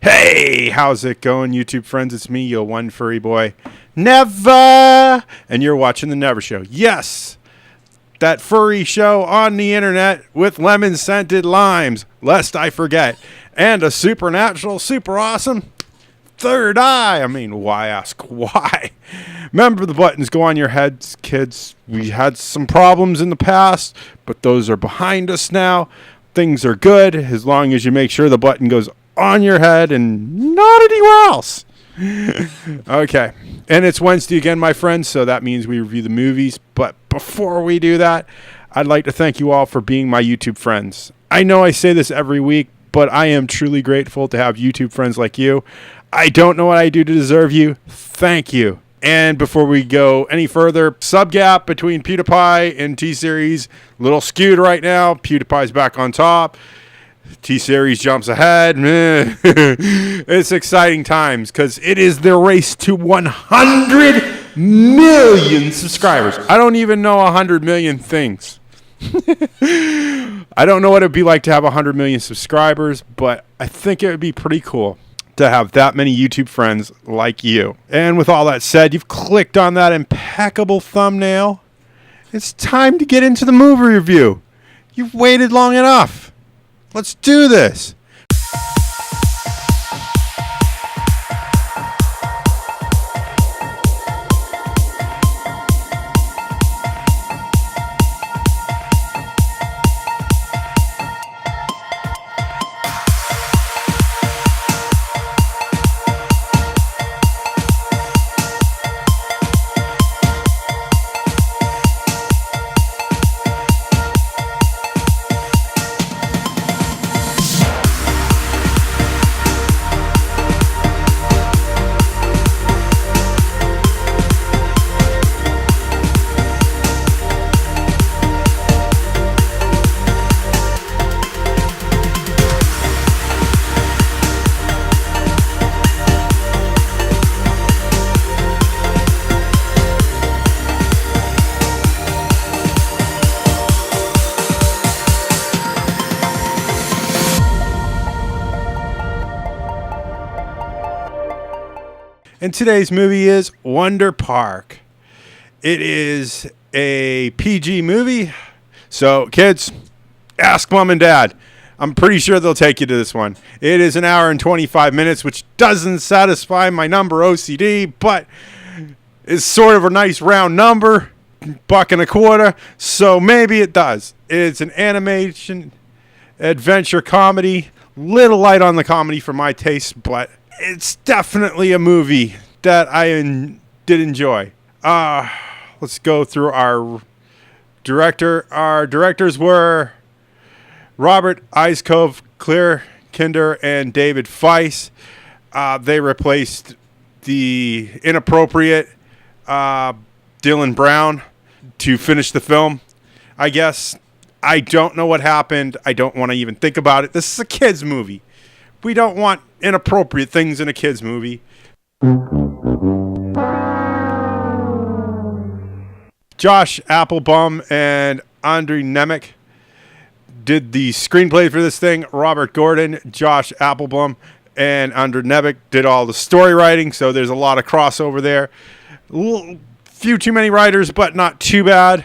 Hey, how's it going, YouTube friends? It's me, your one furry boy, Never, and you're watching The Never Show. Yes, that furry show on the internet with lemon-scented limes, lest I forget, and a supernatural, super awesome third eye. I mean, why ask why? Remember, the buttons go on your heads, kids. We had some problems in the past, but those are behind us now. Things are good as long as you make sure the button goes on your head and not anywhere else. Okay. And it's Wednesday again, my friends, so that means we review the movies. But before we do that, I'd like to thank you all for being my YouTube friends. I know I say this every week, but I am truly grateful to have YouTube friends like you. I don't know what I do to deserve you. Thank you. And before we go any further, sub gap between PewDiePie and T-Series, little skewed right now. PewDiePie's back on top. T-Series jumps ahead. It's exciting times because it is the race to 100 million subscribers. I don't even know 100 million things. I don't know what it'd be like to have 100 million subscribers, but I think it would be pretty cool to have that many YouTube friends like you. And with all that said, you've clicked on that impeccable thumbnail. It's time to get into the movie review. You've waited long enough. Let's do this. And today's movie is Wonder Park. It is a PG movie. So, kids, ask mom and dad. I'm pretty sure they'll take you to this one. It is an hour and 25 minutes, which doesn't satisfy my number OCD, but is sort of a nice round number, $1.25. So maybe it does. It's an animation adventure comedy. Little light on the comedy for my taste, but it's definitely a movie that I did enjoy. Let's go through our director. Our directors were Robert Iscove, Clare Kilner, and David Feiss. They replaced the inappropriate Dylan Brown to finish the film, I guess. I don't know what happened. I don't want to even think about it. This is a kid's movie. We don't want inappropriate things in a kid's movie. Josh Appelbaum and André Nemec did the screenplay for this thing. Robert Gordon, Josh Appelbaum, and André Nemec did all the story writing, so there's a lot of crossover there. Few too many writers, but not too bad.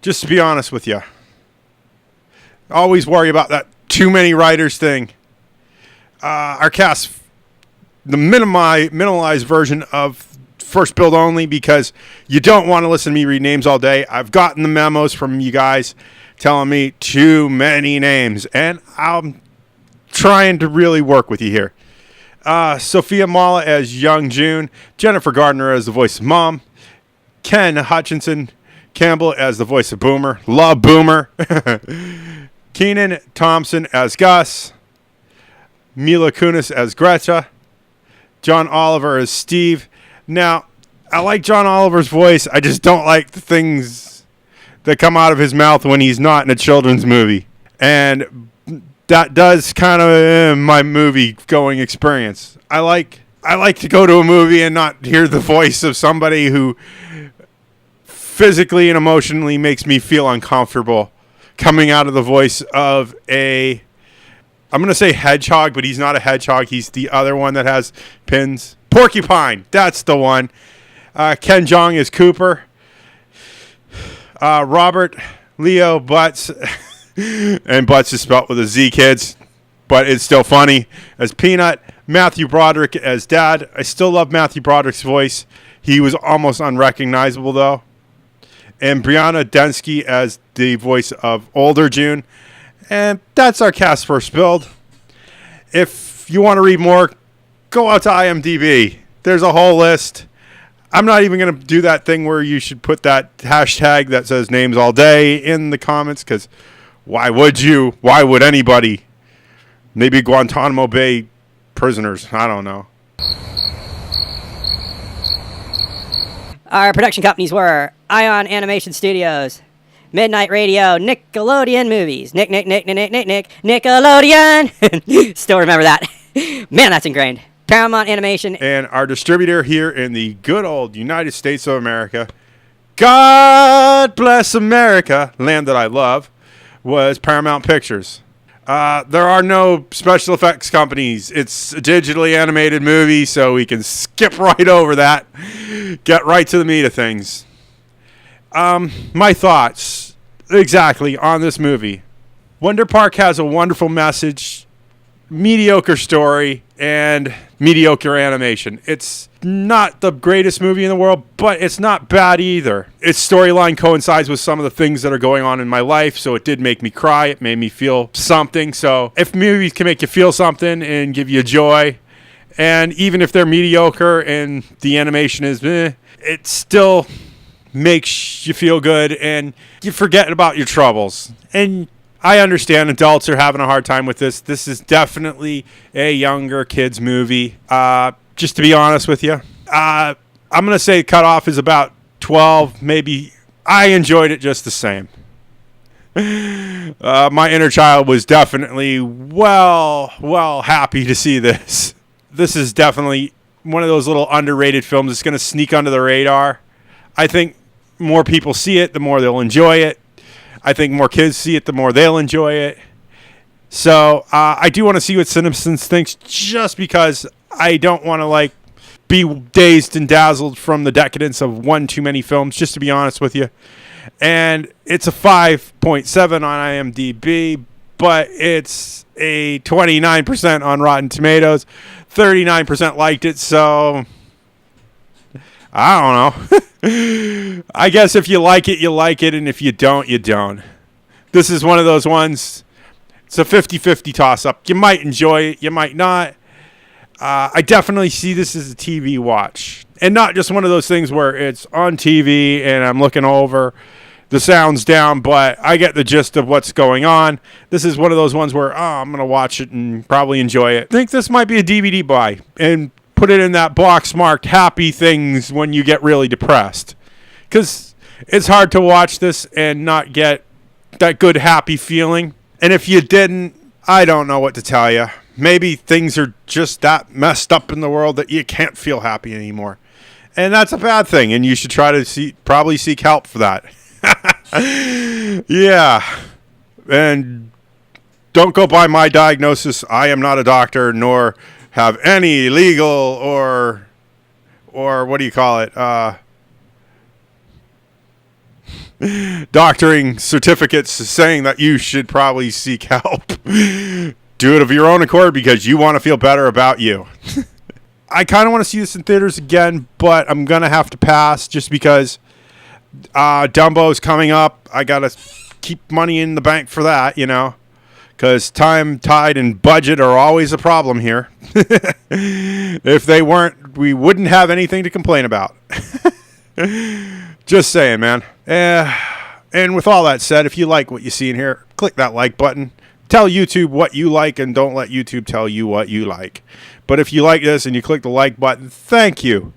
Just to be honest with you. Always worry about that too many writers thing. Our cast, the minimalized version of First Build Only, because you don't want to listen to me read names all day. I've gotten the memos from you guys telling me too many names, and I'm trying to really work with you here. Sophia Mala as Young June, Jennifer Garner as the voice of Mom, Ken Hudson Campbell as the voice of Boomer. Love Boomer. Kenan Thompson as Gus, Mila Kunis as Greta, John Oliver as Steve. Now, I like John Oliver's voice. I just don't like the things that come out of his mouth when he's not in a children's movie. And that does kind of my movie-going experience. I like to go to a movie and not hear the voice of somebody who physically and emotionally makes me feel uncomfortable coming out of the voice of a I'm going to say hedgehog, but he's not a hedgehog. He's the other one that has pins. Porcupine. That's the one. Ken Jeong is Cooper. Robert Leo Butts. And Butts is spelled with a Z, kids. But it's still funny. As Peanut. Matthew Broderick as Dad. I still love Matthew Broderick's voice. He was almost unrecognizable, though. And Brianna Denski as the voice of older June. And that's our cast first build. If you want to read more, go out to IMDb. There's a whole list. I'm not even going to do that thing where you should put that hashtag that says names all day in the comments, because why would you? Why would anybody? Maybe Guantanamo Bay prisoners. I don't know. Our production companies were Ion Animation Studios, Midnight Radio, Nickelodeon Movies, Nickelodeon. Still remember that. Man, that's ingrained. Paramount Animation. And our distributor here in the good old United States of America, God bless America, land that I love, was Paramount Pictures. There are no special effects companies. It's a digitally animated movie, so we can skip right over that. Get right to the meat of things. My thoughts exactly on this movie. Wonder Park has a wonderful message, mediocre story, and mediocre animation. It's not the greatest movie in the world, but it's not bad either. Its storyline coincides with some of the things that are going on in my life, so it did make me cry. It made me feel something. So if movies can make you feel something and give you joy, and even if they're mediocre and the animation is it still makes you feel good and you forget about your troubles. And I understand adults are having a hard time with this. This is definitely a younger kids movie. Just to be honest with you, I'm going to say cutoff is about 12, maybe. I enjoyed it just the same. My inner child was definitely well happy to see this. This is definitely one of those little underrated films that's going to sneak under the radar. I think more people see it, the more they'll enjoy it. I think more kids see it, the more they'll enjoy it. So I do want to see what Simpsons thinks, just because I don't want to be dazed and dazzled from the decadence of one too many films, just to be honest with you. And it's a 5.7 on IMDb, but it's a 29% on Rotten Tomatoes. 39% liked it, so I don't know. I guess if you like it, you like it, and if you don't, you don't. This is one of those ones, it's a 50-50 toss-up. You might enjoy it, you might not. I definitely see this as a TV watch, and not just one of those things where it's on TV and I'm looking over, the sound's down, but I get the gist of what's going on. This is one of those ones where, I'm going to watch it and probably enjoy it. I think this might be a DVD buy, and put it in that box marked happy things when you get really depressed. Because it's hard to watch this and not get that good happy feeling. And if you didn't, I don't know what to tell you. Maybe things are just that messed up in the world that you can't feel happy anymore. And that's a bad thing, and you should try to probably seek help for that. Yeah. And don't go by my diagnosis. I am not a doctor, nor have any legal or what do you call it? Doctoring certificates saying that you should probably seek help. Do it of your own accord because you want to feel better about you. I kind of want to see this in theaters again, but I'm going to have to pass just because Dumbo's coming up. I got to keep money in the bank for that, because time, tide, and budget are always a problem here. If they weren't, we wouldn't have anything to complain about. Just saying, man. And with all that said, if you like what you see in here, click that like button. Tell YouTube what you like, and don't let YouTube tell you what you like. But if you like this and you click the like button, thank you.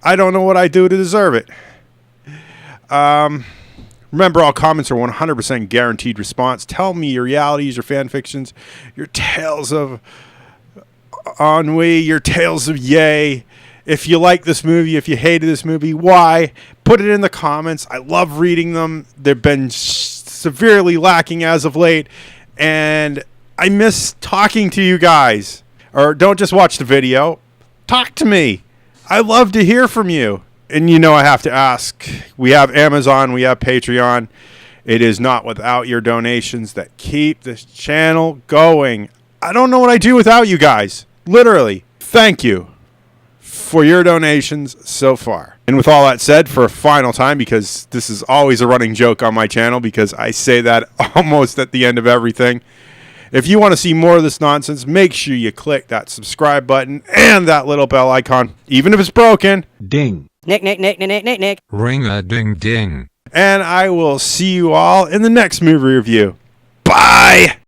I don't know what I do to deserve it. Remember, all comments are 100% guaranteed response. Tell me your realities, your fan fictions, your tales of ennui, your tales of yay. If you like this movie, if you hated this movie, why? Put it in the comments. I love reading them. They've been severely lacking as of late, and I miss talking to you guys. Or don't just watch the video. Talk to me. I love to hear from you. And you know I have to ask. We have Amazon. We have Patreon. It is not without your donations that keep this channel going. I don't know what I'd do without you guys. Literally. Thank you for your donations so far. And with all that said, for a final time, because this is always a running joke on my channel, because I say that almost at the end of everything. If you want to see more of this nonsense, make sure you click that subscribe button and that little bell icon, even if it's broken. Ding. Nick. Ring-a-ding-ding. And I will see you all in the next movie review. Bye!